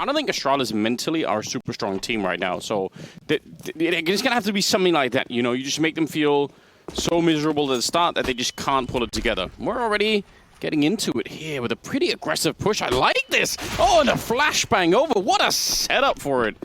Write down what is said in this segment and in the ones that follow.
I don't think Astralis mentally are a super strong team right now. So it's going to have to be something like that. You know, you just make them feel so miserable at the start that they just can't pull it together. We're already getting into it here with a pretty aggressive push. I like this. Oh, and a flashbang over. What a setup for it.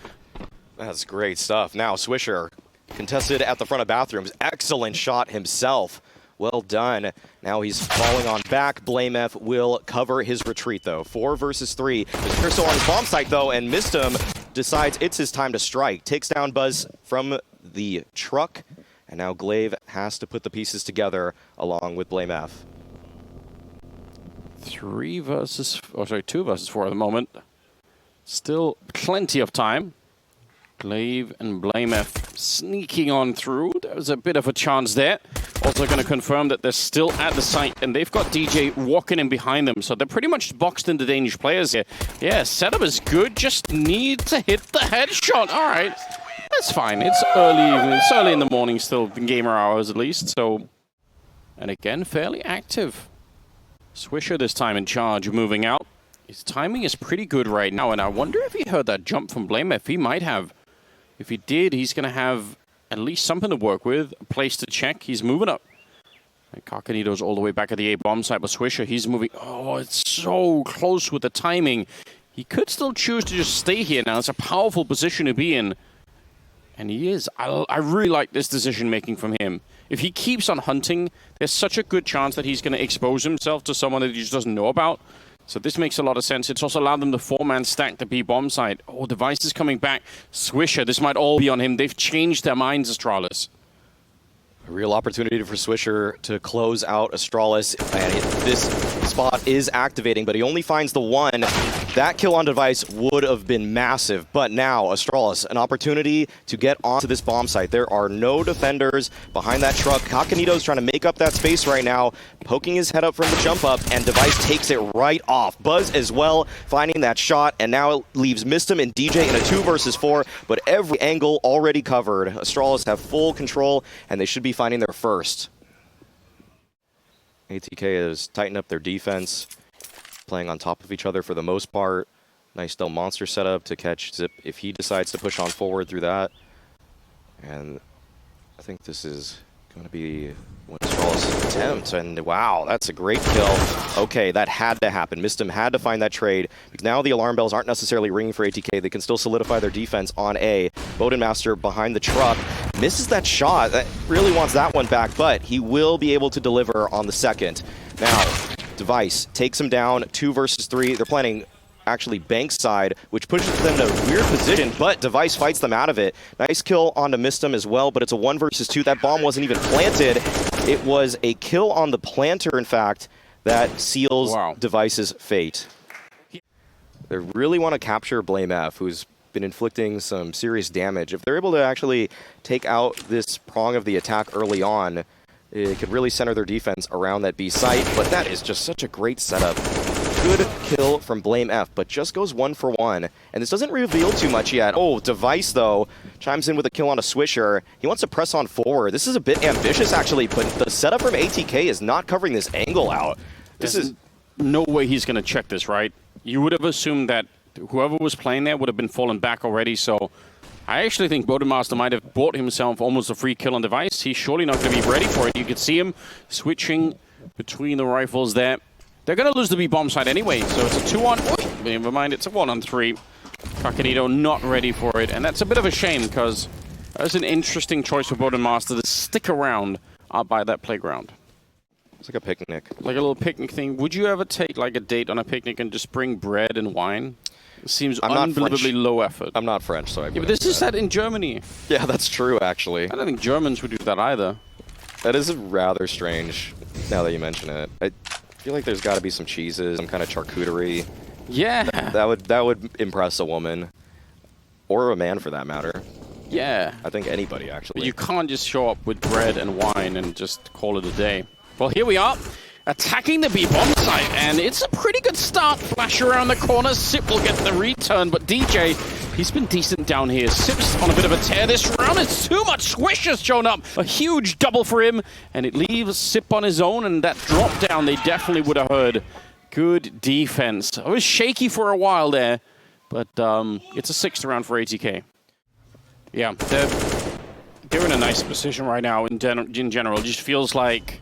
That's great stuff. Now, Swisher contested at the front of bathrooms. Excellent shot himself. Well done. Now he's falling on back. blameF will cover his retreat, though. 4 versus 3. There's a crystal on his bomb site, though, and Mistum decides it's his time to strike. Takes down Buzz from the truck, and now Glaive has to put the pieces together along with blameF. 2 versus 4 at the moment. Still plenty of time. Glaive and blameF sneaking on through. There's a bit of a chance there. Also going to confirm that they're still at the site, and they've got DJ walking in behind them, so they're pretty much boxed into Danish players here. Yeah, setup is good, just need to hit the headshot. All right, that's fine. It's early in the morning still, gamer hours at least, so... And again, fairly active. Swisher this time in charge, moving out. His timing is pretty good right now, and I wonder if he heard that jump from blameF. He might have. If he did, he's going to have at least something to work with, a place to check. He's moving up. And CacaNito's all the way back at the A bomb site, but Swisher, he's moving. Oh, it's so close with the timing. He could still choose to just stay here now. It's a powerful position to be in. And he is. I really like this decision-making from him. If he keeps on hunting, there's such a good chance that he's going to expose himself to someone that he just doesn't know about. So this makes a lot of sense. It's also allowed them to 4-man stack the B bomb site. Oh, Device is coming back. Swisher, this might all be on him. They've changed their minds, Astralis. A real opportunity for Swisher to close out Astralis. And this spot is activating, but he only finds the one. That kill on Device would have been massive, but now Astralis, an opportunity to get onto this bomb site. There are no defenders behind that truck. CacaNito's trying to make up that space right now, poking his head up from the jump up, and Device takes it right off. Buzz as well, finding that shot, and now it leaves Mistum and DJ in a 2 versus 4, but every angle already covered. Astralis have full control, and they should be finding their first. ATK has tightened up their defense, playing on top of each other for the most part. Nice Del Monster setup to catch Zip if he decides to push on forward through that. And I think this is going to be one of Astralis' attempts. And wow, that's a great kill. Okay, that had to happen. Mistum had to find that trade, because now the alarm bells aren't necessarily ringing for ATK. They can still solidify their defense on A. Bodenmaster behind the truck. Misses that shot. That really wants that one back, but he will be able to deliver on the second. Now, Device takes him down 2 versus 3. They're planning actually Bankside, which pushes them in a weird position, but Device fights them out of it. Nice kill onto Mistum as well, but it's a 1 versus 2. That bomb wasn't even planted. It was a kill on the planter, in fact, that seals Device's fate. They really want to capture blameF, who's been inflicting some serious damage. If they're able to actually take out this prong of the attack early on, it could really center their defense around that B site, but that is just such a great setup. Good kill from blameF, but just goes 1 for 1, and this doesn't reveal too much yet. Oh, Device, though, chimes in with a kill on a Swisher. He wants to press on forward. This is a bit ambitious, actually, but the setup from ATK is not covering this angle out. This is no way he's going to check this, right? You would have assumed that whoever was playing there would have been fallen back already, so I actually think Bodenmaster might have bought himself almost a free kill on Device. He's surely not going to be ready for it. You could see him switching between the rifles there. They're going to lose the B bomb side anyway, so it's a 2-on. Oh, never mind, it's a 1-on-3. CacaNito not ready for it, and that's a bit of a shame, because that's an interesting choice for Bodenmaster to stick around out by that playground. It's like a picnic. Like a little picnic thing. Would you ever take like a date on a picnic and just bring bread and wine? It seems unbelievably low effort. I'm not French, so I but this is set in Germany. Yeah, that's true, actually. I don't think Germans would do that either. That is rather strange, now that you mention it. I feel like there's got to be some cheeses, some kind of charcuterie. Yeah. That would impress a woman. Or a man, for that matter. Yeah. I think anybody, actually. But you can't just show up with bread and wine and just call it a day. Well, here we are, attacking the B bomb site, and it's a pretty good start. Flash around the corner, Sip will get the return, but DJ, he's been decent down here. Sip's on a bit of a tear this round. It's too much. Swish has shown up. A huge double for him, and it leaves Sip on his own, and that drop down they definitely would have heard. Good defense. It was shaky for a while there, But it's a 6th round for ATK. Yeah, they're in a nice position right now in general. It just feels like,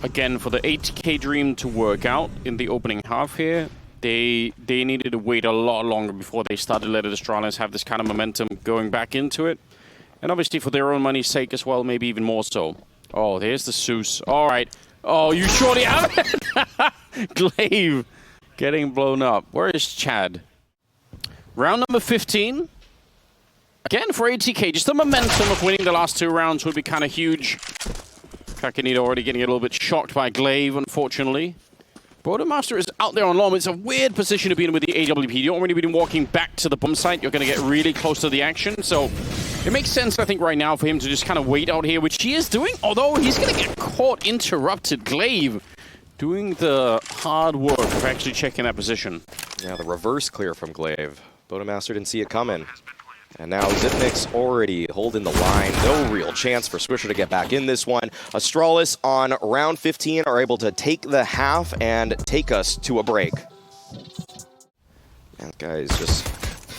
again, for the ATK dream to work out in the opening half here, they needed to wait a lot longer before they started letting Astralis have this kind of momentum going back into it. And obviously for their own money's sake as well, maybe even more so. Oh, there's the Zeus. All right. Oh, you surely have it! Glaive getting blown up. Where is Chad? Round number 15. Again for ATK, just the momentum of winning the last 2 rounds would be kind of huge. CacaNito already getting a little bit shocked by Glaive, unfortunately. Bodemaster is out there on long. It's a weird position to be in with the AWP. You don't really be walking back to the bomb site. You're going to get really close to the action. So it makes sense, I think, right now for him to just kind of wait out here, which he is doing. Although he's going to get caught, interrupted. Glaive doing the hard work of actually checking that position. Yeah, the reverse clear from Glaive. Bodemaster didn't see it coming. And now Zipnik's already holding the line. No real chance for Swisher to get back in this one. Astralis on round 15 are able to take the half and take us to a break. That guy is just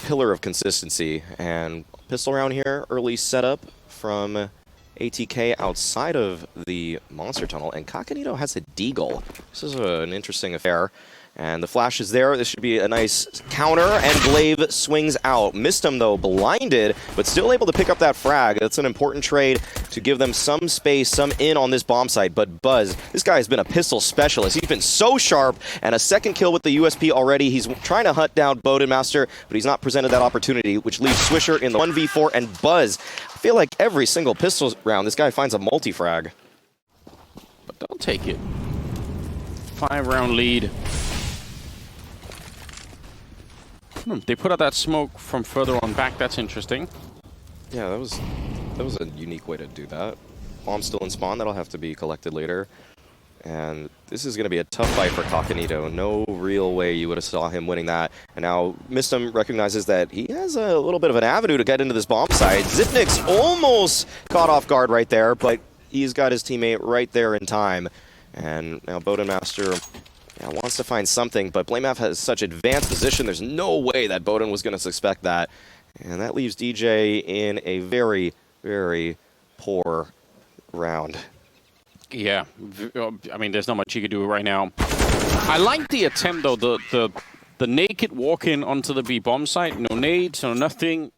pillar of consistency. And pistol round here, early setup from ATK outside of the monster tunnel. And CacaNito has a deagle. This is an interesting affair. And the flash is there. This should be a nice counter, and Glaive swings out. Missed him, though, blinded, but still able to pick up that frag. That's an important trade to give them some space, some in on this bomb site. But Buzz, this guy has been a pistol specialist. He's been so sharp, and a second kill with the USP already. He's trying to hunt down Bodemaster, but he's not presented that opportunity, which leaves Swisher in the 1v4, and Buzz. I feel like every single pistol round, this guy finds a multi-frag. But don't take it. 5-round lead. They put out that smoke from further on back. That's interesting. Yeah, that was a unique way to do that. Bomb's still in spawn. That'll have to be collected later. And this is going to be a tough fight for CacaNito. No real way you would have saw him winning that. And now Mistum recognizes that he has a little bit of an avenue to get into this bomb site. Zipnik's almost caught off guard right there, but he's got his teammate right there in time. And now Bodemaster... yeah, wants to find something, but blameF has such advanced position, there's no way that Boden was going to suspect that. And that leaves DJ in a very, very poor round. Yeah, I mean, there's not much he could do right now. I like the attempt, though, the naked walk-in onto the B bomb site. No nades, no nothing.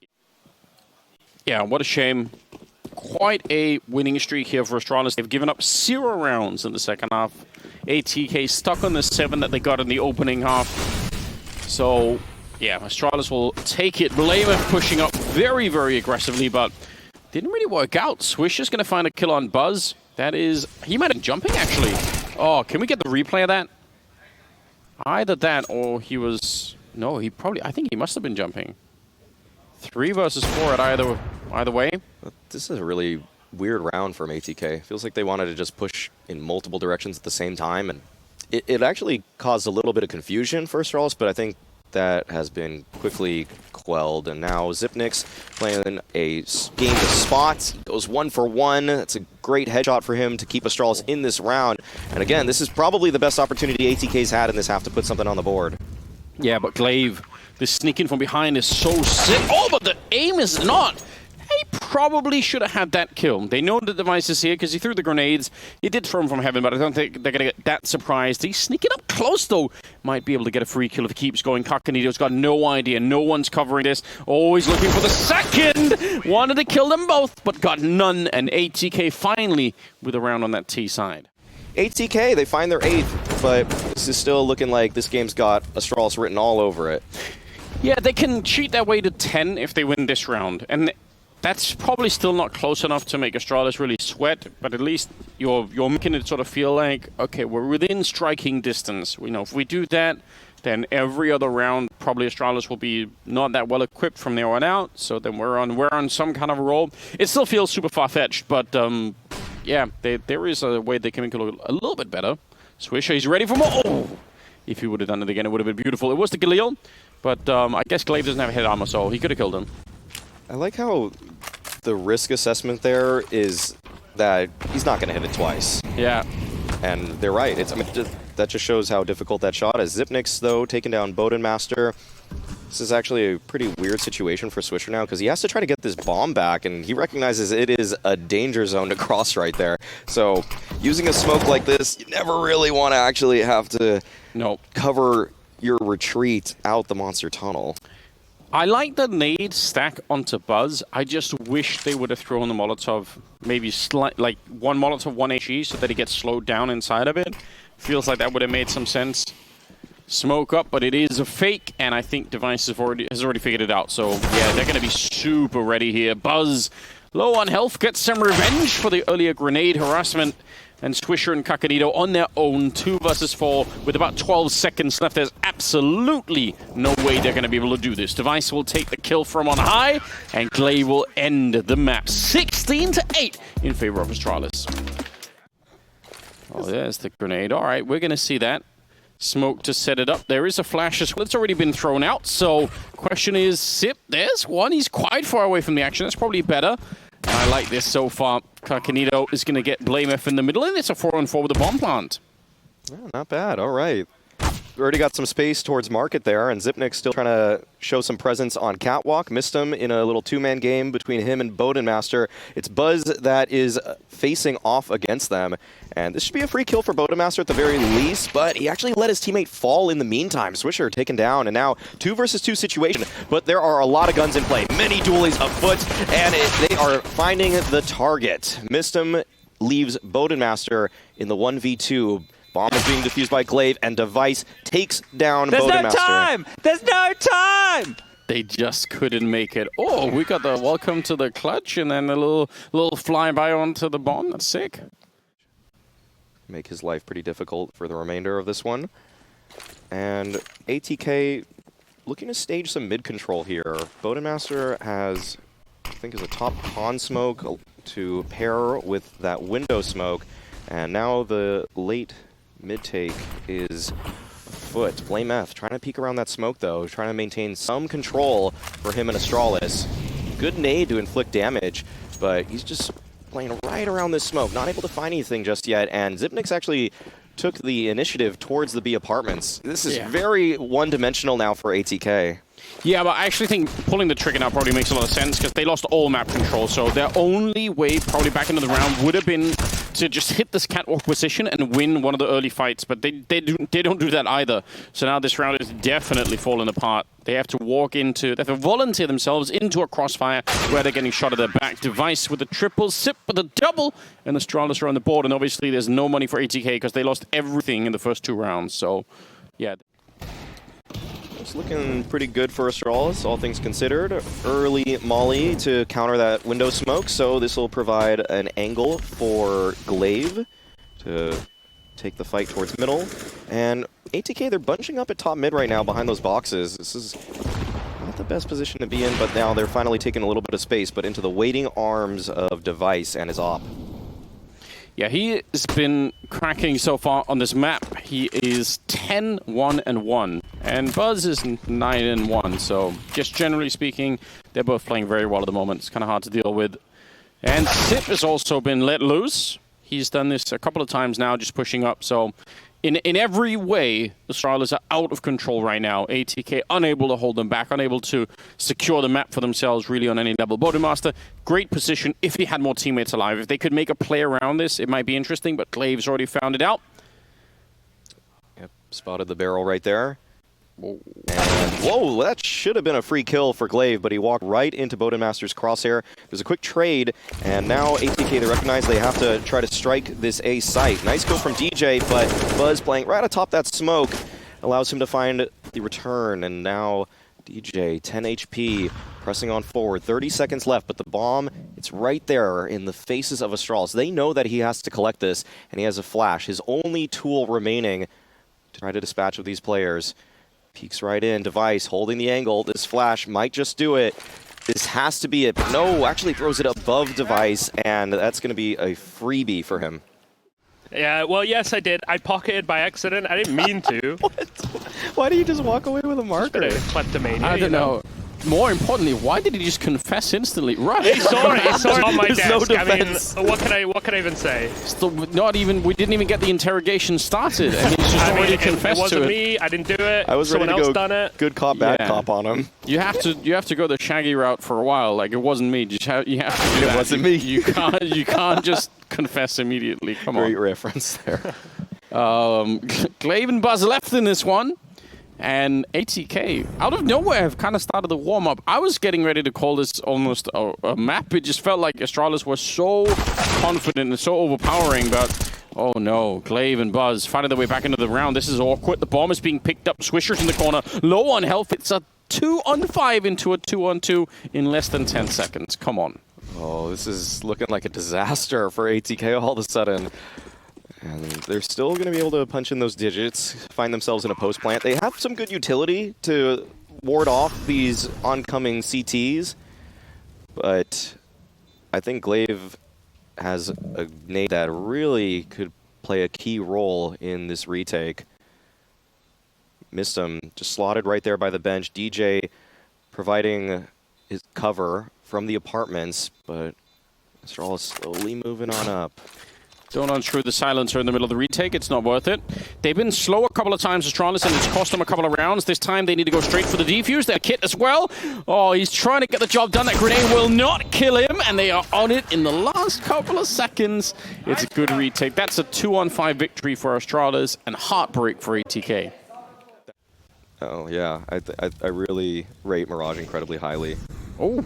Yeah, what a shame. Quite a winning streak here for Astralis. They've given up 0 rounds in the second half. ATK stuck on the 7 that they got in the opening half. So, yeah, Astralis will take it. blameF pushing up very, very aggressively, but didn't really work out. Swish is going to find a kill on Buzz. That is... he might have been jumping, actually. Oh, can we get the replay of that? Either that or he was... no, he probably... I think he must have been jumping. 3 versus 4 at either way. This is a really weird round from ATK. Feels like they wanted to just push in multiple directions at the same time, and it actually caused a little bit of confusion for Astralis, but I think that has been quickly quelled. And now Zipnik's playing a game of spots. He goes 1 for 1. That's a great headshot for him to keep Astralis in this round. And again, this is probably the best opportunity ATK's had in this half to put something on the board. Yeah, but Glaive, this sneaking from behind is so sick. Oh, but the aim is not. He probably should have had that kill. They know the device is here because he threw the grenades. He did throw them from heaven, but I don't think they're going to get that surprised. He's sneaking up close, though. Might be able to get a free kill if he keeps going. CacaNito's got no idea. No one's covering this. Always looking for the second. Wanted to kill them both, but got none. And ATK finally with a round on that T side. ATK, they find their 8th, but this is still looking like this game's got Astralis written all over it. Yeah, they can cheat their way to 10 if they win this round. And that's probably still not close enough to make Astralis really sweat, but at least you're making it sort of feel like, okay, we're within striking distance. You know, if we do that, then every other round probably Astralis will be not that well equipped from there on out. So then we're on some kind of a roll. It still feels super far-fetched, but yeah, there is a way they can make it look a little bit better. Swisher, he's ready for more. Oh! If he would have done it again, it would have been beautiful. It was the Galil, but I guess Glaive doesn't have head armor, so he could have killed him. I like how the risk assessment there is that he's not going to hit it twice. Yeah. And they're right. I mean, that just shows how difficult that shot is. Zipnik's, though, taking down Bodemaster. This is actually a pretty weird situation for Swisher now because he has to try to get this bomb back, and he recognizes it is a danger zone to cross right there. So using a smoke like this, you never really want to actually have to cover your retreat out the monster tunnel. I like the nade stack onto Buzz. I just wish they would have thrown the Molotov, maybe like one Molotov, one HE, so that he gets slowed down inside of it. Feels like that would have made some sense. Smoke up, but it is a fake, and I think Device has already figured it out. So yeah, they're going to be super ready here. Buzz, low on health, gets some revenge for the earlier grenade harassment. And Swisher and CacaNito on their own, 2 versus 4, with about 12 seconds left. There's absolutely no way they're going to be able to do this. Device will take the kill from on high, and glaive will end the map. 16-8 in favor of Astralis. Oh, there's the grenade. All right, we're going to see that. Smoke to set it up. There is a flash as well. It's already been thrown out. So question is, Sip, there's one. He's quite far away from the action. That's probably better. And I like this so far. CacaNito is going to get blameF in the middle, and it's a 4-on-4 with a bomb plant. Yeah, not bad. All right. We already got some space towards market there, and Zipnik's still trying to show some presence on Catwalk. Missed him in a little two-man game between him and Bodenmaster. It's Buzz that is facing off against them, and this should be a free kill for Bodenmaster at the very least, but he actually let his teammate fall in the meantime. Swisher taken down, and now 2 versus 2 situation, but there are a lot of guns in play. Many dualies afoot, and they are finding the target. Missed him, leaves Bodenmaster in the 1v2. Bomb is being defused by glaive, and Device takes down Bodenmaster. There's no time! There's no time! They just couldn't make it. Oh, we got the welcome to the clutch, and then a little flyby onto the bomb. That's sick. Make his life pretty difficult for the remainder of this one. And ATK looking to stage some mid-control here. Bodenmaster has, I think, is a top con smoke to pair with that window smoke. And now the late mid-take is afoot. blameF trying to peek around that smoke, though. Trying to maintain some control for him and Astralis. Good nade to inflict damage, but he's just playing right around this smoke. Not able to find anything just yet, and Zipnik's actually took the initiative towards the B apartments. This is very one-dimensional now for ATK. Yeah, but I actually think pulling the trigger now probably makes a lot of sense because they lost all map control. So their only way probably back into the round would have been to just hit this catwalk position and win one of the early fights. But they don't do that either. So now this round is definitely falling apart. They have to they have to volunteer themselves into a crossfire where they're getting shot at their back. Device with a triple, Sip with a double, and the Astralis are on the board. And obviously there's no money for ATK because they lost everything in the first 2 rounds. So, yeah. It's looking pretty good for Astralis, all things considered. Early molly to counter that window smoke, so this will provide an angle for glaive to take the fight towards middle. And ATK, they're bunching up at top mid right now behind those boxes. This is not the best position to be in, but now they're finally taking a little bit of space, but into the waiting arms of Device and his op. Yeah, he has been cracking so far on this map. He is 10-1-1, and Buzz is 9-1. So, just generally speaking, they're both playing very well at the moment. It's kind of hard to deal with. And Sip has also been let loose. He's done this a couple of times now, just pushing up. So, in every way, the Astralis are out of control right now. ATK unable to hold them back, unable to secure the map for themselves really on any level. Bodenmaster, great position if he had more teammates alive. If they could make a play around this, it might be interesting, but Glaive's already found it out. Yep, spotted the barrel right there. And, whoa, that should have been a free kill for Glaive, but he walked right into Bodenmaster's crosshair. There's a quick trade, and now ATK, they recognize they have to try to strike this A site. Nice kill from DJ, but Buzz playing right atop that smoke allows him to find the return, and now DJ, 10 HP, pressing on forward. 30 seconds left, but the bomb, it's right there in the faces of Astralis. They know that he has to collect this, and he has a flash. His only tool remaining to try to dispatch of these players. Peeks right in, Device holding the angle. This flash might just do it. This has to be it. But no, actually throws it above Device, and that's going to be a freebie for him. Yeah, well, yes, I did. I pocketed by accident. I didn't mean to. What? Why do you just walk away with a marker? Kleptomania. I don't know. more importantly, why did he just confess instantly? Right. He saw it on my There's desk. no I mean, defense. what can I even say? Still, not even. We didn't even get the interrogation started, and he's just already confessed it wasn't to it. me. I didn't do it. I was Someone ready to else go done it. good cop, bad Yeah. cop on him. You have to go the Shaggy route for a while. Like, it wasn't me. You have to do that. It wasn't me. You can't just confess immediately. Come on. Great reference there. Glaive and Buzz left in this one. And ATK, out of nowhere, have kind of started the warm-up. I was getting ready to call this almost a map. It just felt like Astralis was so confident and so overpowering, but oh no, Glaive and Buzz finding their way back into the round. This is awkward. The bomb is being picked up. Swisher's in the corner, low on health. It's a 2-on-5 into a 2-on-2 in less than 10 seconds. Come on. Oh, this is looking like a disaster for ATK all of a sudden. And they're still going to be able to punch in those digits, find themselves in a post plant. They have some good utility to ward off these oncoming CTs, but I think Glaive has a nade that really could play a key role in this retake. Missed him, just slotted right there by the bench. DJ providing his cover from the apartments, but Astralis slowly moving on up. Don't unscrew the silencer in the middle of the retake. It's not worth it. They've been slow a couple of times, Astralis, and it's cost them a couple of rounds. This time they need to go straight for the defuse. Their kit as well. Oh, he's trying to get the job done. That grenade will not kill him, and they are on it in the last couple of seconds. It's a good retake. That's a 2-on-5 victory for Astralis and heartbreak for ATK. Oh, yeah. I really rate Mirage incredibly highly. Oh.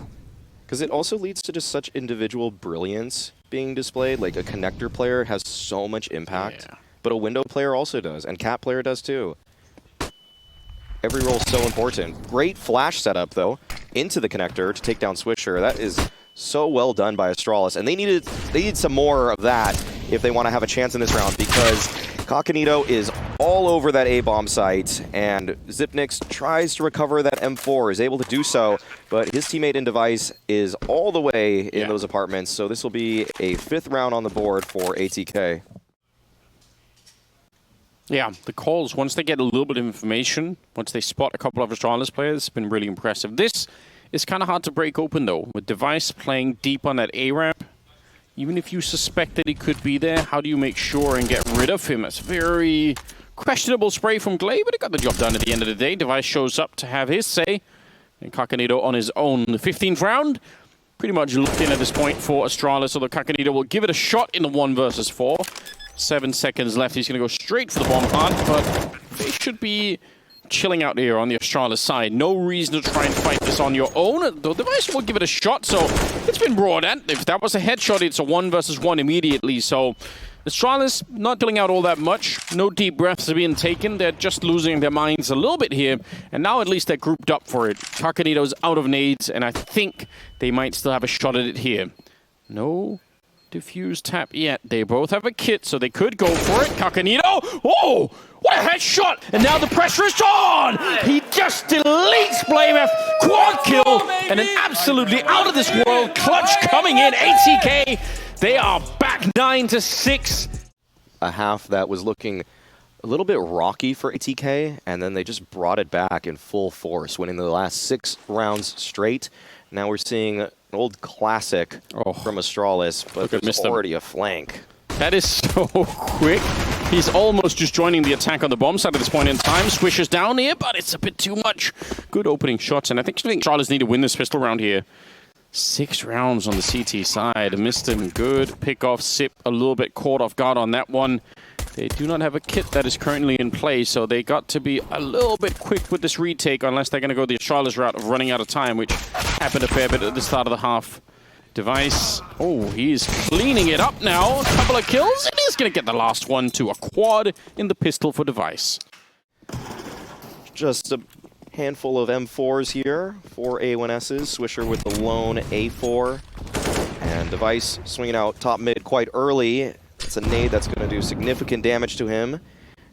Because it also leads to just such individual brilliance being displayed. Like, a connector player has so much impact, but a window player also does, and cat player does too. Every role is so important. Great flash setup, though, into the connector to take down Swisher. That is so well done by Astralis, and they need some more of that if they want to have a chance in this round, because CacaNito is all over that A-bomb site, and Zipnix tries to recover that M4, is able to do so, but his teammate in Device is all the way in those apartments, so this will be a 5th round on the board for ATK. Yeah, the calls, once they get a little bit of information, once they spot a couple of Astralis players, it's been really impressive. This is kind of hard to break open, though, with Device playing deep on that A-ramp. Even if you suspect that he could be there, how do you make sure and get rid of him? It's very questionable spray from Glaive, but it got the job done at the end of the day. Device shows up to have his say, and CacaNito on his own. The 15th round, pretty much locked in at this point for Astralis, although CacaNito will give it a shot in the 1 versus 4. 7 seconds left. He's going to go straight for the bomb plant, but they should be chilling out here on the Astralis side. No reason to try and fight this on your own. The Device will give it a shot, so it's been brought in. If that was a headshot, it's a 1 versus 1 immediately. So Astralis not dealing out all that much. No deep breaths are being taken. They're just losing their minds a little bit here. And now at least they're grouped up for it. CacaNito's out of nades, and I think they might still have a shot at it here. No diffuse tap yet. They both have a kit, so they could go for it. CacaNito! Oh! What a headshot! And now the pressure is on! He just deletes blameF. Quad kill! And an absolutely out of this world clutch coming in. ATK, they are back 9-6. A half that was looking a little bit rocky for ATK, and then they just brought it back in full force, winning the last 6 rounds straight. Now we're seeing an old classic from Astralis, but there's already a flank. That is so quick. He's almost just joining the attack on the bomb side at this point in time. Swisher's down here, but it's a bit too much. Good opening shots, and I think Astralis need to win this pistol round here. 6 rounds on the CT side. Missed him. Good pick off. Sip a little bit caught off guard on that one. They do not have a kit that is currently in play, so they got to be a little bit quick with this retake unless they're going to go the Astralis route of running out of time, which happened a fair bit at the start of the half. Device, oh, he's cleaning it up now. A couple of kills, and he's going to get the last one to a quad in the pistol for Device. Just a handful of M4s here, 4 A1Ss. Swisher with the lone A4. And Device swinging out top mid quite early. It's a nade that's going to do significant damage to him.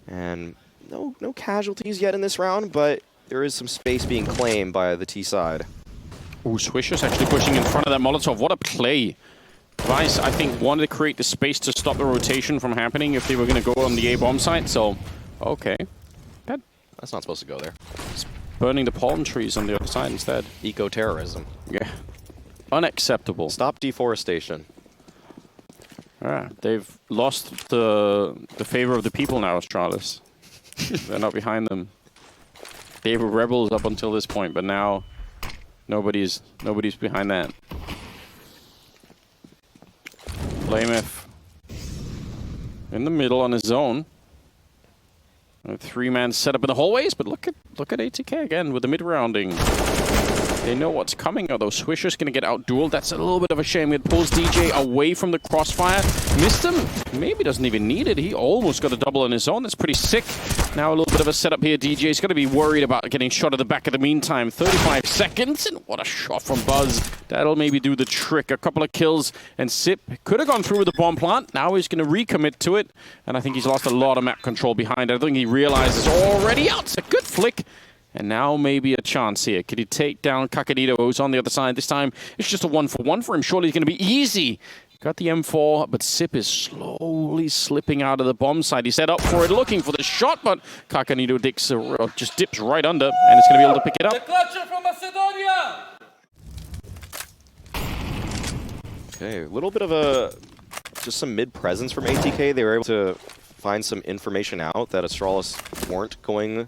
And no casualties yet in this round, but there is some space being claimed by the T side. Ooh, Swisher's actually pushing in front of that Molotov. What a play. Device, I think, wanted to create the space to stop the rotation from happening if they were going to go on the A-bomb site, so, okay. That's not supposed to go there. burning the palm trees on the other side instead. Eco-terrorism. Yeah. Unacceptable. Stop deforestation. They've lost the favor of the people now, Astralis. They're not behind them. They were rebels up until this point, but now nobody's behind that. blameF in the middle on his own. A three-man setup in the hallways, but look at ATK again with the mid-rounding. They know what's coming, although Swisher's going to get out-dueled. That's a little bit of a shame. It pulls DJ away from the crossfire. Missed him. Maybe doesn't even need it. He almost got a double on his own. That's pretty sick. Now a little bit of a setup here. DJ's going to be worried about getting shot at the back of the meantime. 35 seconds, and what a shot from Buzz. That'll maybe do the trick. A couple of kills, and Sip could have gone through with the bomb plant. Now he's going to recommit to it, and I think he's lost a lot of map control behind it. I think he realizes already out. It's a good flick. And now maybe a chance here. Could he take down CacaNito, who's on the other side? This time, it's just a 1-for-1 for him. Surely it's going to be easy. Got the M4, but Sip is slowly slipping out of the bomb side. He's set up for it, looking for the shot, but CacaNito just dips right under, and it's going to be able to pick it up. The clutcher from Macedonia! Okay, a little bit of just some mid-presence from ATK. They were able to find some information out that Astralis weren't going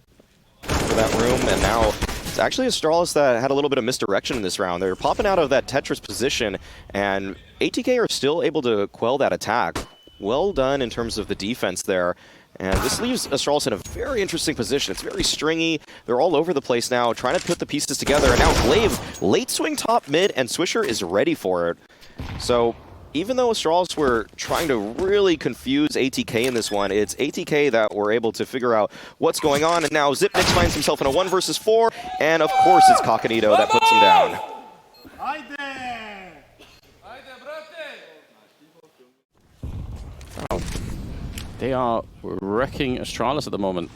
for that room, and now it's actually Astralis that had a little bit of misdirection in this round. They're popping out of that Tetris position, and ATK are still able to quell that attack. Well done in terms of the defense there, and this leaves Astralis in a very interesting position. It's very stringy. They're all over the place now, trying to put the pieces together, and now Glaive, late swing top mid, and Swisher is ready for it. So even though Astralis were trying to really confuse ATK in this one, it's ATK that were able to figure out what's going on, and now Zipnix finds himself in a 1 versus 4, and of course it's CacaNito that puts him down. Wow. They are wrecking Astralis at the moment.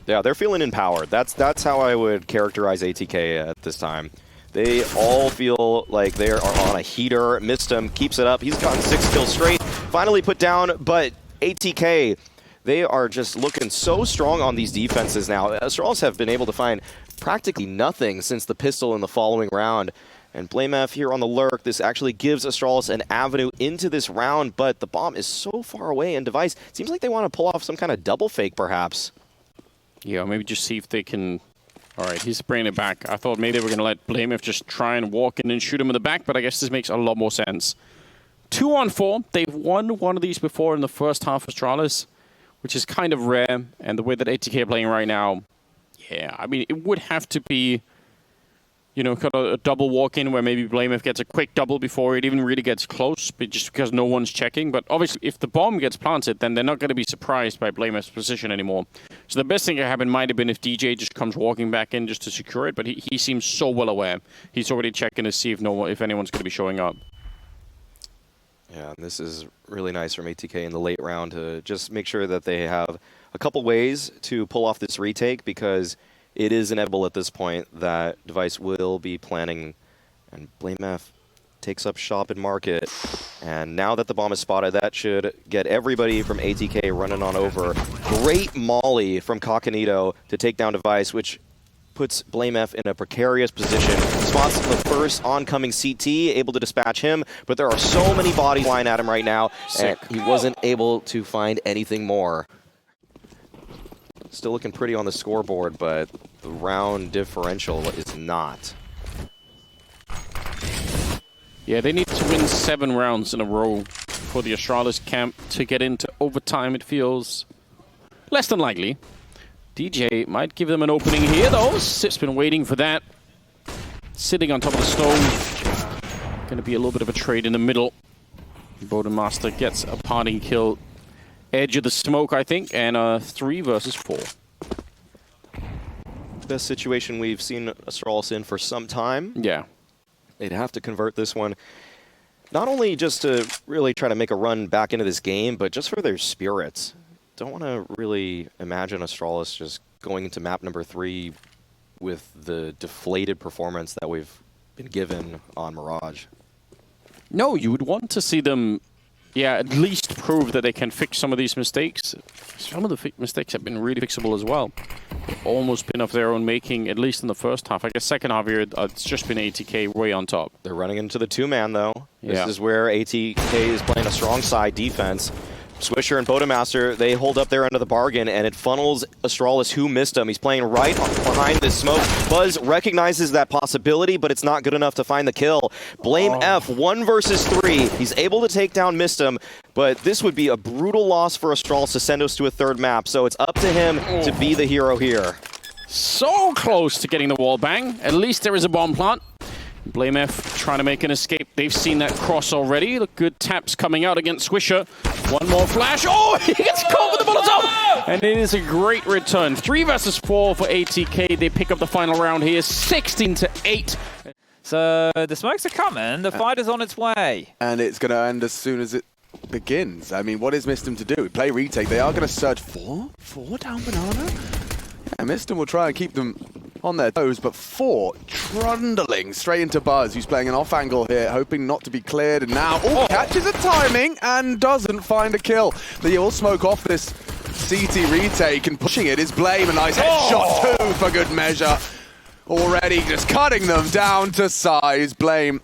Yeah, they're feeling empowered. That's how I would characterize ATK at this time. They all feel like they are on a heater. Missed him, keeps it up. He's gotten 6 kills straight. Finally put down, but ATK, they are just looking so strong on these defenses now. Astralis have been able to find practically nothing since the pistol in the following round. And blameF here on the lurk. This actually gives Astralis an avenue into this round, but the bomb is so far away, and Device seems like they want to pull off some kind of double fake, perhaps. Yeah, maybe just see if they can... All right, he's bringing it back. I thought maybe they were going to let blameF just try and walk in and shoot him in the back, but I guess this makes a lot more sense. 2-on-4. They've won one of these before in the first half of Astralis, which is kind of rare. And the way that ATK are playing right now, yeah, I mean, it would have to be, you know, kind of a double walk-in where maybe blameF gets a quick double before it even really gets close, but just because no one's checking. But obviously, if the bomb gets planted, then they're not going to be surprised by blameF's position anymore. So the best thing that happened might have been if DJ just comes walking back in just to secure it, but he seems so well aware. He's already checking to see if anyone's going to be showing up. Yeah, and this is really nice from ATK in the late round to just make sure that they have a couple ways to pull off this retake, because it is inevitable at this point that Device will be planning, and blameF takes up shop and market. And now that the bomb is spotted, that should get everybody from ATK running on over. Great molly from CacaNito to take down Device, which puts blameF in a precarious position. Spots the first oncoming CT, able to dispatch him, but there are so many bodies flying at him right now, and he wasn't able to find anything more. Still looking pretty on the scoreboard, but the round differential is not. Yeah, they need to win 7 rounds in a row for the Astralis camp to get into overtime. It feels less than likely. DJ might give them an opening here, though. Sip's been waiting for that. Sitting on top of the stone. Going to be a little bit of a trade in the middle. Bodenmaster gets a parting kill. Edge of the smoke, I think, and 3 versus 4. Best situation we've seen Astralis in for some time. Yeah. They'd have to convert this one, not only just to really try to make a run back into this game, but just for their spirits. Don't want to really imagine Astralis just going into map number 3 with the deflated performance that we've been given on Mirage. No, you would want to see them, yeah, at least prove that they can fix some of these mistakes. Some of the mistakes have been really fixable as well. almost been of their own making, at least in the first half. I guess second half here, it's just been ATK way on top. They're running into the two-man, though. Yeah. This is where ATK is playing a strong side defense. Swisher and Bodemaster, they hold up their end of the bargain, and it funnels Astralis, who missed him. He's playing right behind this smoke. Buzz recognizes that possibility, but it's not good enough to find the kill. blameF, 1 versus 3. He's able to take down Mistum, but this would be a brutal loss for Astralis to send us to a third map, so it's up to him to be the hero here. So close to getting the wall bang. At least there is a bomb plant. blameF trying to make an escape. They've seen that cross already. Look, good taps coming out against Swisher. One more flash. Oh, he gets caught with the Molotov! And it is a great return. 3 versus 4 for ATK. They pick up the final round here, 16-8. So the smokes are coming. The fight is on its way. And it's going to end as soon as it begins. I mean, what is Mistum to do? Play retake. They are going to surge 4 down Banana. Yeah, Mistum will try and keep them on their toes, but 4 trundling straight into Buzz, who's playing an off angle here, hoping not to be cleared, and now catches a timing and doesn't find a kill. They all smoke off this CT retake, and pushing it is Blame. A nice headshot too for good measure. Already just cutting them down to size. Blame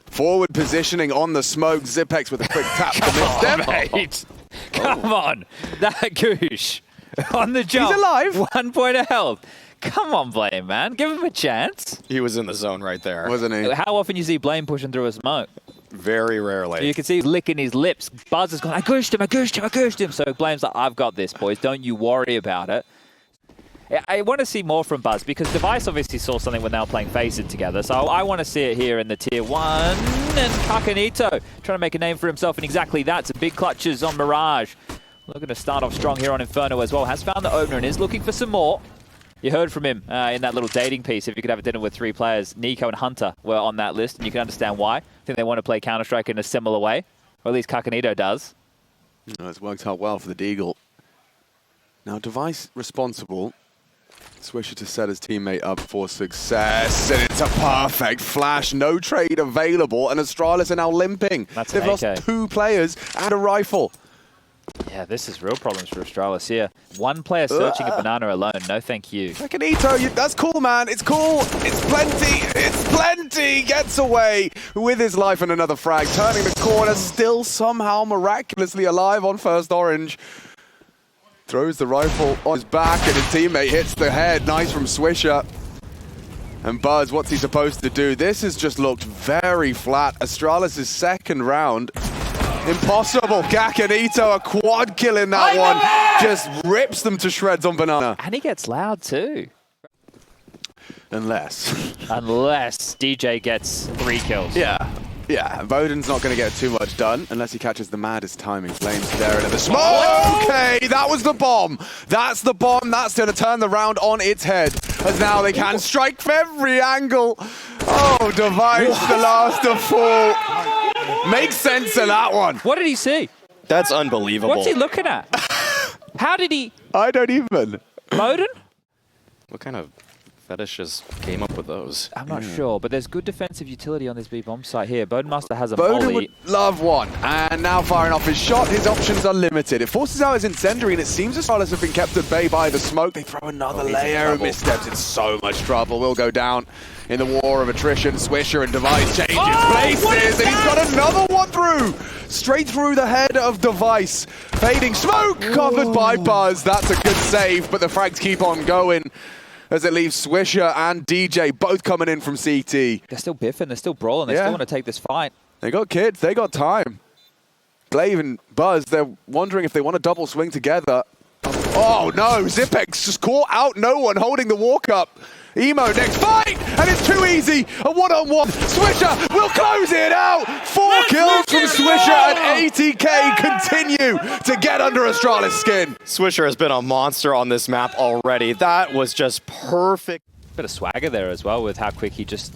forward positioning on the smoke. Zipex with a quick tap to miss them. Mate. Come on, that goosh on the jump. He's alive. 1 point of health. Come on, Blame, man. Give him a chance. He was in the zone right there. Wasn't he? How often you see Blame pushing through a smoke? Very rarely. You can see he's licking his lips. Buzz has gone, I gooshed him, I gooshed him, I gooshed him. So Blame's like, I've got this, boys. Don't you worry about it. I want to see more from Buzz, because Device obviously saw something when they were playing Faceit together. So I want to see it here in the Tier 1. And CacaNito trying to make a name for himself in exactly that. Some big clutches on Mirage. Looking to start off strong here on Inferno as well. Has found the opener and is looking for some more. You heard from him in that little dating piece. If you could have a dinner with 3 players, Nico and Hunter were on that list, and you can understand why. I think they want to play Counter-Strike in a similar way, or at least CacaNito does. No, it's worked out well for the Deagle. Now, Device responsible. Swisher to set his teammate up for success, and it's a perfect flash. No trade available, and Astralis are now limping. They've lost 2 players and a rifle. Yeah, this is real problems for Astralis here. 1 player searching a banana alone. No, thank you. CacaNito, that's cool, man. It's cool. It's plenty. It's plenty. Gets away with his life and another frag. Turning the corner, still somehow miraculously alive on first orange. Throws the rifle on his back, and his teammate hits the head. Nice from Swisher. And Buzz, what's he supposed to do? This has just looked very flat. Astralis' second round. Impossible. CacaNito, a quad kill in that one. Just rips them to shreds on Banana. And he gets loud too. Unless DJ gets 3 kills. Yeah, Bowden's not going to get too much done unless he catches the maddest timing. Flames staring at the smoke. Okay, that was the bomb. That's the bomb. That's going to turn the round on its head. As now they can strike from every angle. Oh, Device, the last to fall. Makes sense of that one. What did he see? That's unbelievable. What's he looking at? How did he... I don't even. Bowden? What kind of fetish just came up with those? I'm not sure, but there's good defensive utility on this B-bomb site here. Bodemaster has a Bowden molly. would love one. And now firing off his shot, his options are limited. It forces out his incendiary, and it seems Astralis have been kept at bay by the smoke. They throw another layer, missteps in so much trouble. Will go down in the war of attrition. Swisher and Device changes places, and he's got another one through. Straight through the head of Device. Fading smoke, covered by Buzz. That's a good save, but the frags keep on going as it leaves Swisher and DJ both coming in from CT. They're still biffing, they're still brawling, they still want to take this fight. They got kids, they got time. Glaive and Buzz, they're wondering if they want to double swing together. Oh no, Zipex just caught out no one holding the walk up. Emo next fight, and it's too easy. A one-on-one. Swisher will close it out. 4 kills from Swisher, and ATK continue to get under Astralis' skin. Swisher has been a monster on this map already. That was just perfect. Bit of swagger there as well with how quick he just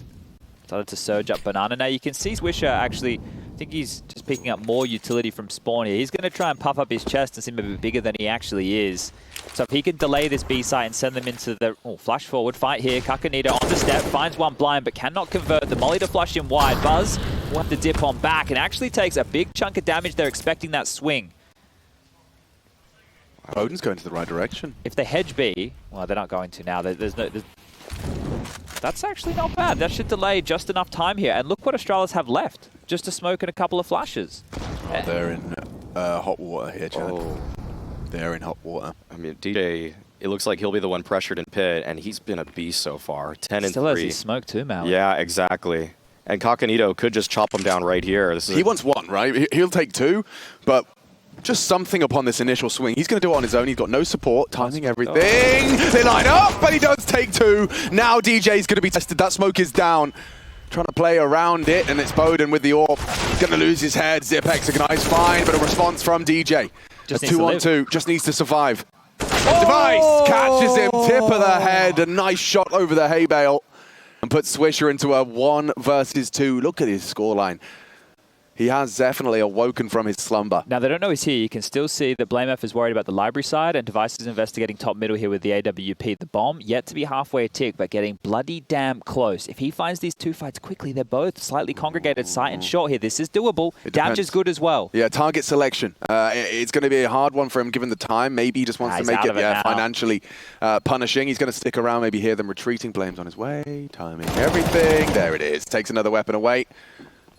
started to surge up Banana. Now you can see Swisher actually, I think he's just picking up more utility from spawn here. He's going to try and puff up his chest and seem a bit bigger than he actually is. So if he can delay this B site and send them into the flash forward fight here, CacaNito on the step, finds one blind but cannot convert. The molly to flush him wide. Buzz will have to dip on back and actually takes a big chunk of damage. They're expecting that swing. Odin's going to the right direction. If they hedge B, well, they're not going to now. That's actually not bad. That should delay just enough time here. And look what Astralis have left. Just a smoke and a couple of flashes. Oh, they're in hot water here, Chad. Oh. They're in hot water. I mean, DJ, it looks like he'll be the one pressured in pit, and he's been a beast so far. 10 and 3. Still has his smoke too, Mal. Yeah, exactly. And CacaNito could just chop him down right here. He wants one, right? He'll take two, but just something upon this initial swing. He's going to do it on his own. He's got no support, timing everything. They line up, but he does take two. Now DJ's going to be tested. That smoke is down. Trying to play around it, and it's Bowden with the AWP. He's going to lose his head. ZipX Ignite's fine, but a response from DJ. Just a 2-on-2, just needs to survive. Device catches him, tip of the head. A nice shot over the hay bale and puts Swisher into a 1 versus 2. Look at his scoreline. He has definitely awoken from his slumber. Now, they don't know he's here. You can still see that blameF is worried about the library side, and Device is investigating top middle here with the AWP. The bomb, yet to be halfway a tick, but getting bloody damn close. If he finds these two fights quickly, they're both slightly congregated, sight and short here. This is doable. Damage is good as well. Yeah, target selection. It's going to be a hard one for him given the time. Maybe he just wants to make it financially punishing. He's going to stick around, maybe hear them retreating. Blame's on his way, timing everything. There it is. Takes another weapon away.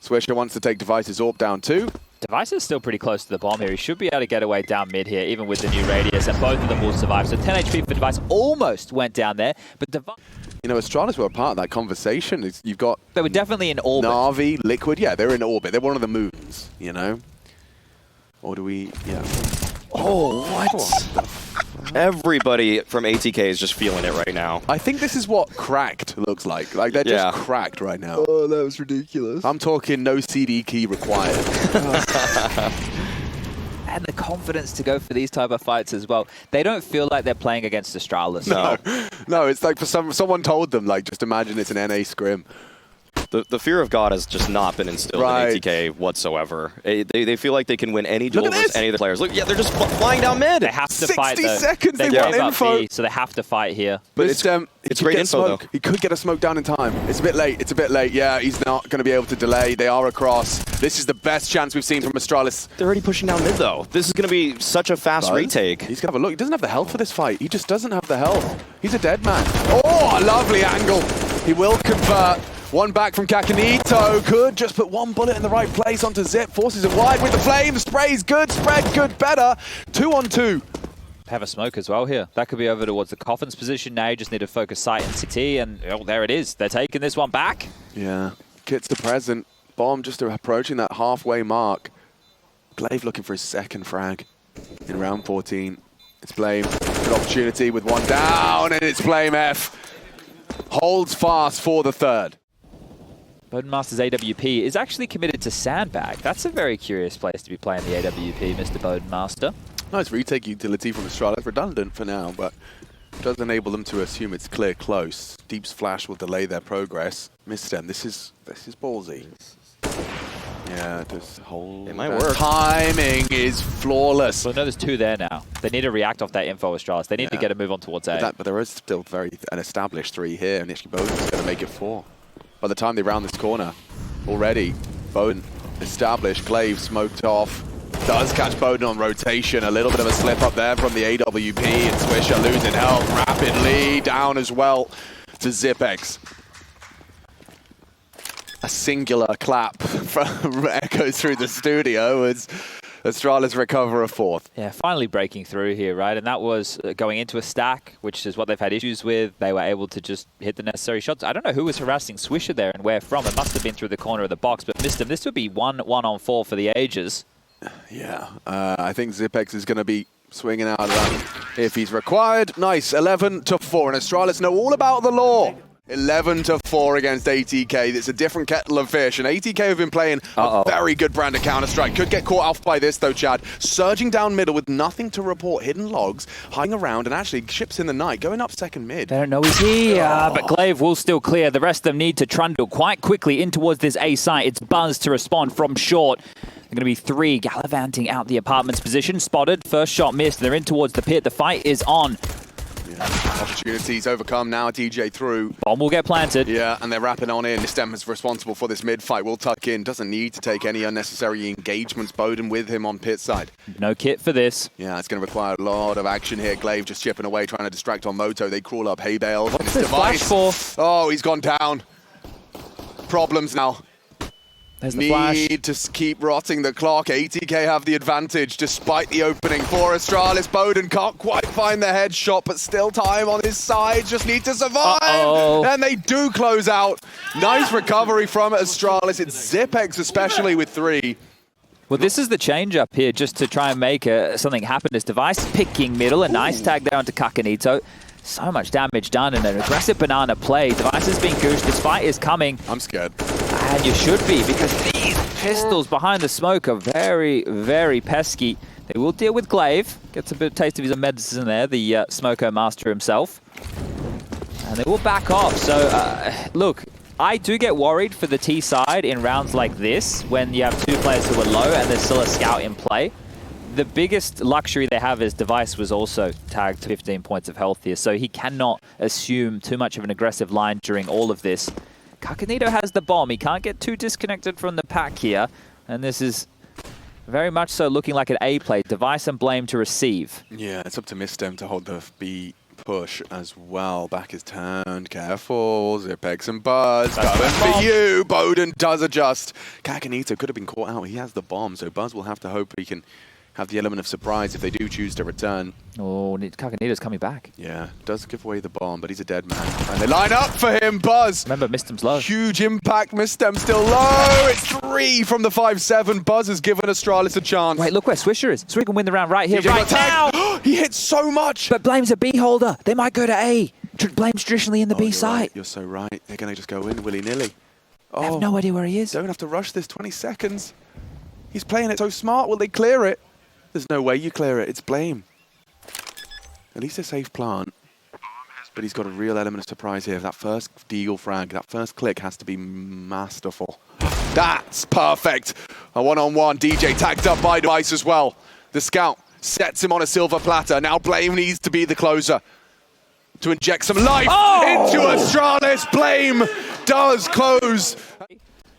Swisher wants to take Device's AWP down too. Device is still pretty close to the bomb here. He should be able to get away down mid here, even with the new radius, and both of them will survive. So 10 HP for Device almost went down there, but Device... You know, Astralis were a part of that conversation. You've got... They were definitely in orbit. Na'Vi, Liquid, yeah, they're in orbit. They're one of the moons, you know? Or do we... Yeah. Oh, what? Everybody from ATK is just feeling it right now. I think this is what cracked looks like. Like, they're just cracked right now. Oh, that was ridiculous. I'm talking no CD key required. And the confidence to go for these type of fights as well. They don't feel like they're playing against Astralis. No, it's like for someone told them, like, just imagine it's an NA scrim. The fear of God has just not been instilled in ATK whatsoever. They feel like they can win any duel versus any of the players. Look, yeah, they're just flying down mid. They have to fight. 60 seconds, they want info. So they have to fight here. But it's great info, though. He could get a smoke down in time. It's a bit late. It's a bit late. Yeah, he's not going to be able to delay. They are across. This is the best chance we've seen from Astralis. They're already pushing down mid, though. This is going to be such a fast retake. He's going to have a look. He doesn't have the health for this fight. He just doesn't have the health. He's a dead man. Oh, a lovely angle. He will convert. One back from CacaNito. Could just put one bullet in the right place onto Zip. Forces it wide with the flame. Sprays good. Spread good. Better. 2-on-2. Have a smoke as well here. That could be over towards the Coffin's position now. You just need to focus sight and CT, and oh, there it is. They're taking this one back. Yeah. Kits are present. Bomb just approaching that halfway mark. Glaive looking for his second frag in round 14. It's Blame. Good opportunity with one down, and it's blameF. Holds fast for the third. Bodenmaster's AWP is actually committed to Sandbag. That's a very curious place to be playing the AWP, Mr. Bodenmaster. Nice retake utility from Astralis. Redundant for now, but does enable them to assume it's clear close. Deep's flash will delay their progress. Missed them. This is ballsy. Yeah, just hold. It might work. Timing is flawless. Well, no, there's two there now. They need to react off that info, Astralis. They need to get a move on towards A. But there is still an established 3 here, and Ishki Bowden's going to make it 4. By the time they round this corner, already, Bowden established, Glaive smoked off. Does catch Bowden on rotation. A little bit of a slip up there from the AWP, and Swisher losing health rapidly. Down as well to ZipX. A singular clap echoes through the studio as Astralis recover a 4th. Yeah, finally breaking through here, right? And that was going into a stack, which is what they've had issues with. They were able to just hit the necessary shots. I don't know who was harassing Swisher there and where from. It must have been through the corner of the box, but missed him. This would be 1-on-4 for the ages. Yeah, I think ZipX is going to be swinging out of that if he's required. Nice, 11-4, and Astralis know all about the law. 11-4 against ATK. It's a different kettle of fish, and ATK have been playing a very good brand of Counter-Strike. Could get caught off by this, though, Chad. Surging down middle with nothing to report. Hidden logs, hiding around, and actually ships in the night, going up second mid. They don't know he's here, but Glaive will still clear. The rest of them need to trundle quite quickly in towards this A site. It's Buzz to respond from short. They're going to be 3 gallivanting out the apartment's position. Spotted, first shot missed. They're in towards the pit. The fight is on. Opportunities overcome now. DJ through. Bomb will get planted. Yeah, and they're wrapping on in. Stem is responsible for this mid fight. Will tuck in. Doesn't need to take any unnecessary engagements. Bowden with him on pit side. No kit for this. Yeah, it's going to require a lot of action here. Glaive just chipping away, trying to distract on Moto. They crawl up hay bales. What's this flash for? Oh, he's gone down. Problems now. There's the flash. Need to keep rotting the clock. ATK have the advantage despite the opening for Astralis. Bowden can't quite find the headshot, but still time on his side. Just need to survive. And they do close out. Nice recovery from Astralis. It's Zipex especially with 3. Well, this is the change up here just to try and make something happen. This Device picking middle. A nice tag down to CacaNito. So much damage done in an aggressive banana play. Device is being goosed. This fight is coming. I'm scared. And you should be, because these pistols behind the smoke are very, very pesky. They will deal with Glaive. Gets a bit of taste of his own medicine there, the Smoko master himself. And they will back off. So, look, I do get worried for the T side in rounds like this, when you have 2 players who are low and there's still a scout in play. The biggest luxury they have is Device was also tagged to 15 points of health here, so he cannot assume too much of an aggressive line during all of this. CacaNito has the bomb. He can't get too disconnected from the pack here, and this is very much so looking like an A play. Device and Blame to receive. Yeah, it's up to Mistem to hold the B push as well. Back is turned. Careful. Zipex and Buzz. Coming for you. Bowden does adjust. CacaNito could have been caught out. He has the bomb, so Buzz will have to hope he can have the element of surprise if they do choose to return. Oh, CacaNito's coming back. Yeah, does give away the bomb, but he's a dead man. And they line up for him, Buzz. Remember, Mistem's low. Huge impact. Mistem still low. It's 3 from the 5-7. Buzz has given Astralis a chance. Wait, look where Swisher is. Swisher can win the round right here, DJ right got now. tagged. He hits so much. But Blame's a B holder. They might go to A. Blame's traditionally in the B You're site. right. You're so right. They're going to just go in willy-nilly. I have no idea where he is. Don't have to rush this 20 seconds. He's playing it so smart. Will they clear it? There's no way you clear it. It's Blame. At least a safe plant. But he's got a real element of surprise here. That first deagle frag, that first click has to be masterful. That's perfect. A one-on-one. DJ tagged up by Device as well. The scout sets him on a silver platter. Now Blame needs to be the closer to inject some life into Astralis. Blame does close.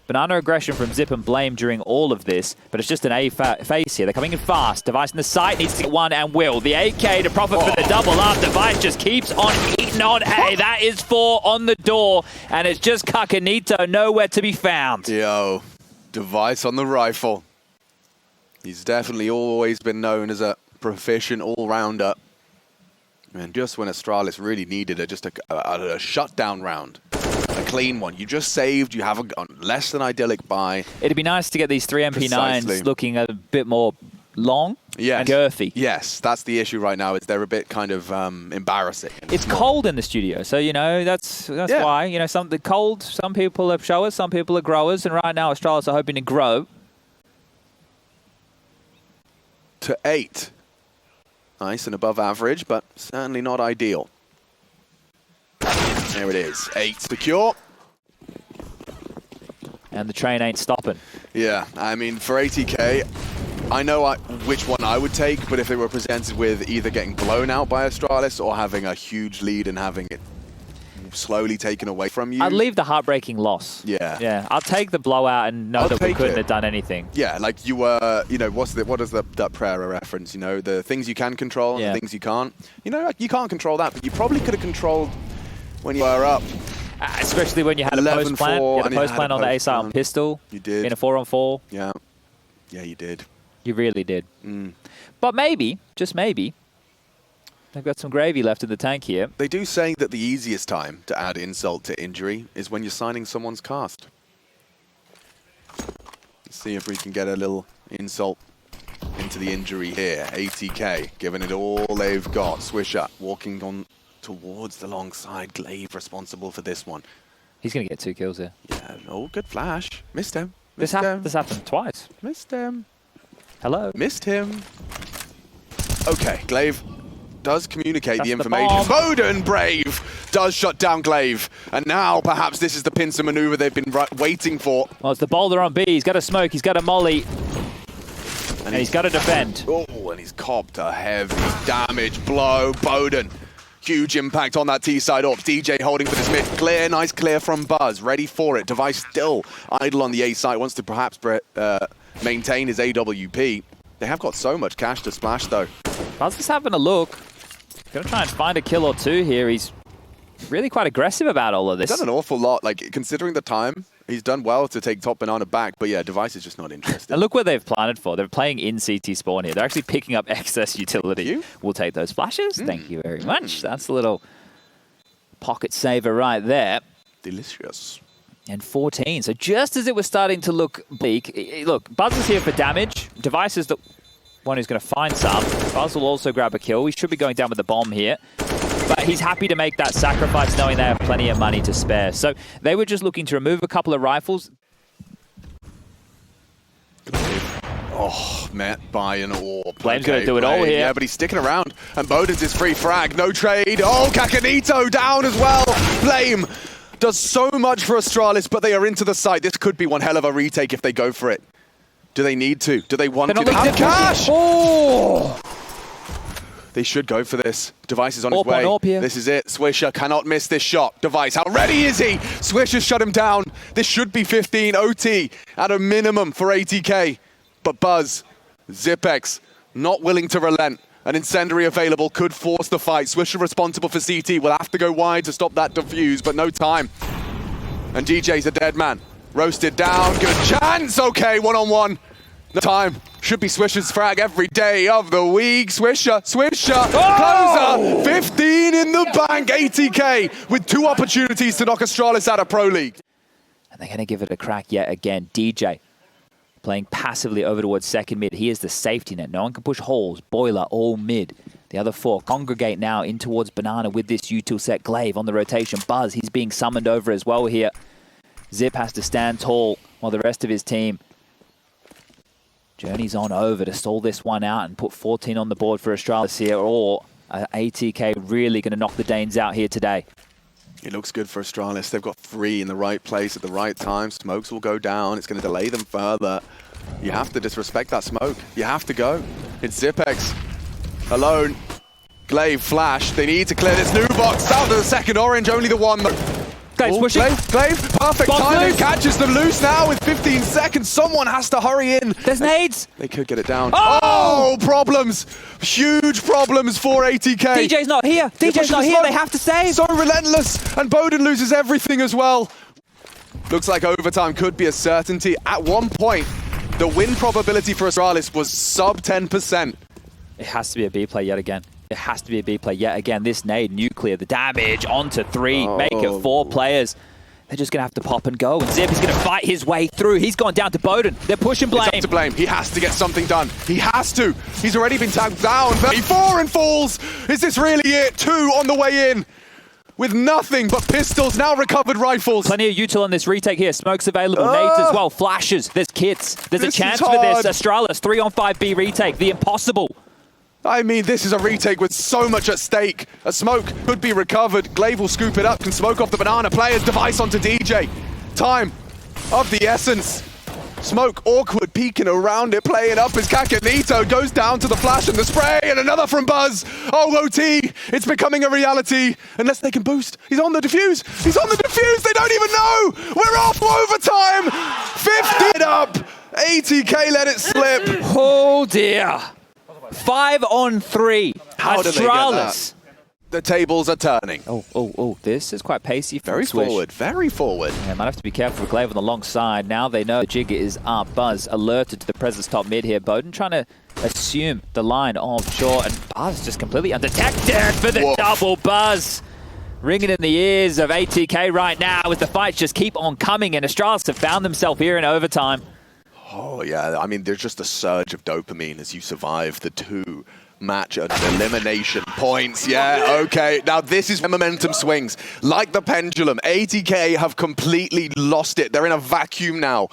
Banana aggression from Zip and Blame during all of this, but it's just an A face here. They're coming in fast. Device in the site needs to get one and will. The AK to profit for the double up. Device just keeps on eating on A. That is 4 on the door, and it's just CacaNito nowhere to be found. Yo, Device on the rifle. He's definitely always been known as a proficient all-rounder. And just when Astralis really needed just a shutdown round, a clean one, you just saved, you have a less than idyllic buy. It'd be nice to get these 3 MP9s Precisely. looking a bit more long and girthy. Yes, that's the issue right now, is they're a bit kind of embarrassing. It's cold in the studio, so, you know, that's why. You know, some people are showers, some people are growers, and right now Astralis are hoping to grow. To 8. Nice and above average, but certainly not ideal. There it is. 8 secure. And the train ain't stopping. Yeah, I mean, for ATK, I know which one I would take, but if they were presented with either getting blown out by Astralis or having a huge lead and having it slowly taken away from you. I'd leave the heartbreaking loss. Yeah. Yeah, I'll take the blowout and know that we couldn't have done anything. Yeah, like you were, you know, what is that prayer reference? You know, the things you can control and the things you can't. You know, like, you can't control that, but you probably could have controlled when you were up. Especially when you had a post plant. You had a post plant on the A side on pistol. You did. In a 4-on-4. Yeah. Yeah, you did. You really did. Mm. But maybe, just maybe, they've got some gravy left in the tank here. They do say that the easiest time to add insult to injury is when you're signing someone's cast. Let's see if we can get a little insult into the injury here. ATK, giving it all they've got. Swisher walking on towards the long side. Glaive responsible for this one. He's going to get 2 kills here. Yeah, oh, good flash. Missed him. This happened twice. Missed him. Hello. Missed him. Okay, Glaive does communicate the information. bomb. Bowden, brave, does shut down Glaive. And now perhaps this is the pincer maneuver they've been waiting for. Well, it's the boulder on B. He's got a smoke. He's got a molly. And he's got to defend. Oh, and he's copped a heavy damage blow. Bowden Huge impact on that T side up. DJ holding for this mid. Clear, nice clear from Buzz. Ready for it. Device still idle on the A side. Wants to perhaps maintain his AWP. They have got so much cash to splash though. Buzz is having a look. Gonna try and find a kill or two here. He's really quite aggressive about all of this. He's done an awful lot. Like, considering the time, he's done well to take top banana back. But yeah, Device is just not interested. And look where they've planted for. They're playing in CT spawn here. They're actually picking up excess utility. We'll take those flashes. Thank you very much. That's a little pocket saver right there. Delicious. And 14. So just as it was starting to look bleak, look, Buzz is here for damage. Device is the one who's going to find some. Buzz will also grab a kill. We should be going down with the bomb here. But he's happy to make that sacrifice knowing they have plenty of money to spare. So they were just looking to remove a couple of rifles. Oh, met by an orb. Blame's going to do it all here. Yeah, but he's sticking around. And Boden's his free frag. No trade. Oh, CacaNito down as well. Blame does so much for Astralis, but they are into the site. This could be one hell of a retake if they go for it. Do they need to? Do they want to? They have cash! Oh! They should go for this. Device is on his way. Here. This is it. Swisher cannot miss this shot. Device, how ready is he? Swisher shut him down. This should be 15 OT at a minimum for ATK. But Buzz, Zipex, not willing to relent. An incendiary available could force the fight. Swisher responsible for CT. Will have to go wide to stop that defuse, but no time. And DJ's a dead man. Roasted down. Good chance. Okay, one-on-one. No time. Should be Swisher's frag every day of the week. Swisher. Oh! Closer. 15 in the bank. ATK with 2 opportunities to knock Astralis out of Pro League. And they're going to give it a crack yet again. DJ playing passively over towards second mid. He is the safety net. No one can push holes. Boiler all mid. The other 4 congregate now in towards Banana with this util set. Glaive on the rotation. Buzz, he's being summoned over as well here. Zip has to stand tall while the rest of his team journeys on over to stall this one out and put 14 on the board for Astralis here, or ATK really going to knock the Danes out here today. It looks good for Astralis. They've got 3 in the right place at the right time. Smokes will go down. It's going to delay them further. You have to disrespect that smoke. You have to go. It's Zipex alone. Glaive flash. They need to clear this new box. Out to the second orange. Only the one. Glaive, perfect timing, catches them loose now with 15 seconds. Someone has to hurry in. There's nades. They could get it down. Oh, problems. Huge problems for ATK. DJ's not here. DJ's not here. They have to save. So relentless. And Boden loses everything as well. Looks like overtime could be a certainty. At one point, the win probability for Astralis was sub 10%. It has to be a B play yet again. It has to be a B play yet again. This nade, nuclear, the damage onto 3, make it 4 players. They're just going to have to pop and go. And Zip is going to fight his way through. He's gone down to Boden. They're pushing Blame. It's up to Blame. He has to get something done. He has to. He's already been tagged down. 34 and falls. Is this really it? 2 on the way in. With nothing but pistols, now recovered rifles. Plenty of util on this retake here. Smoke's available, nades as well, flashes. There's kits. There's a chance for this. Astralis, 3-on-5B retake. The impossible. I mean, this is a retake with so much at stake. A smoke could be recovered. Glaive will scoop it up, can smoke off the banana players. Device onto DJ. Time of the essence. Smoke awkward, peeking around it, playing up as CacaNito goes down to the flash and the spray, and another from Buzz. Oh, OT, it's becoming a reality. Unless they can boost. He's on the defuse. He's on the defuse. They don't even know. We're off overtime. 50 up. ATK let it slip. Oh, dear. 5-on-3. How did they get that? The tables are turning. Oh, this is quite pacey. Very forward, very forward. Yeah, might have to be careful with Glaive on the long side. Now they know the jig is up. Buzz alerted to the presence top mid here. Boden trying to assume the line offshore, and Buzz just completely undetected for the double. Buzz ringing in the ears of ATK right now as the fights just keep on coming, and Astralis have found themselves here in overtime. Oh, yeah. I mean, there's just a surge of dopamine as you survive the 2 match elimination points. Yeah, okay. Now, this is where momentum swings. Like the pendulum, ATK have completely lost it. They're in a vacuum now.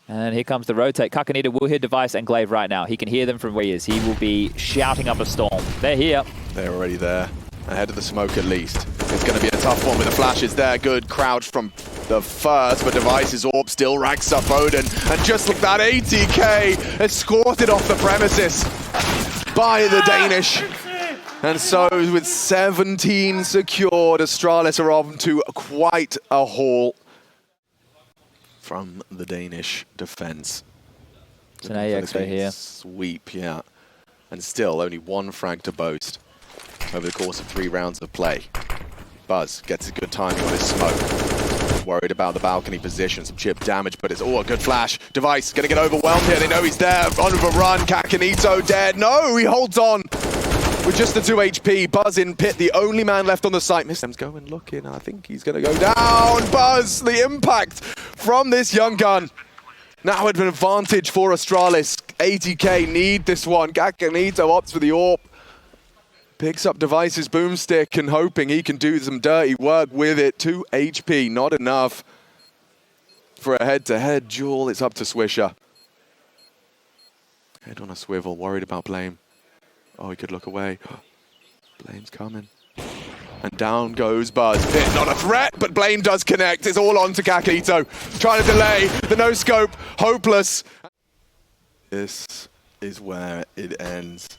And here comes the rotate. CacaNito will hear Device and Glaive right now. He can hear them from where he is. He will be shouting up a storm. They're here. They're already there. Ahead of the smoke, at least. It's going to be a tough one with the flashes there. Good crouch from the first, but Device's orb still racks up Boden. And just like that, ATK escorted off the premises by the Danish. And so with 17 secured, Astralis are on to quite a haul from the Danish defense. It's an AXO here. Sweep, yeah. And still only one frag to boast over the course of 3 rounds of play. Buzz gets a good timing on his smoke. Worried about the balcony position, some chip damage, but it's a good flash. Device gonna get overwhelmed here. They know he's there. On with a run. CacaNito dead. No, he holds on with just the 2 HP. Buzz in pit, the only man left on the site. Mistem's going looking. I think he's gonna go down. Buzz, the impact from this young gun. Now an advantage for Astralis. ATK need this one. CacaNito opts for the AWP. Picks up Device's boomstick and hoping he can do some dirty work with it. 2 HP, not enough for a head-to-head duel. It's up to Swisher. Head on a swivel, worried about Blame. Oh, he could look away. Blame's coming. And down goes Buzz. Pit not a threat, but Blame does connect. It's all on to CacaNito. Trying to delay the no-scope. Hopeless. This is where it ends.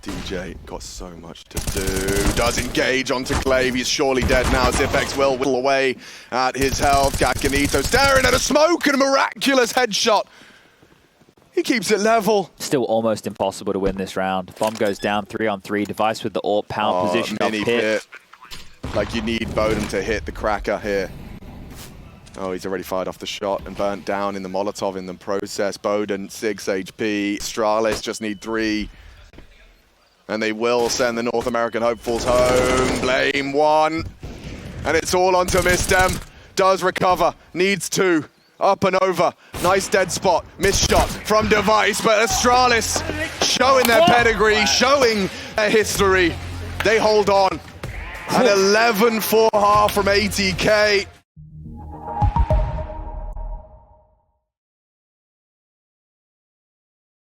DJ got so much to do. Does engage onto Clave. He's surely dead now. Zipex will whittle away at his health. CacaNito staring at a smoke and a miraculous headshot. He keeps it level. Still almost impossible to win this round. Bomb goes down 3-on-3. Device with the AWP power position up mini pit. Like you need Bowden to hit the cracker here. Oh, he's already fired off the shot and burnt down in the Molotov in the process. Bowden, 6 HP. Astralis just need 3. And they will send the North American hopefuls home. Blame 1. And it's all onto Mistem. Does recover. Needs 2. Up and over. Nice dead spot. Missed shot from Device. But Astralis showing their pedigree, showing their history. They hold on. An 11-4 half from ATK.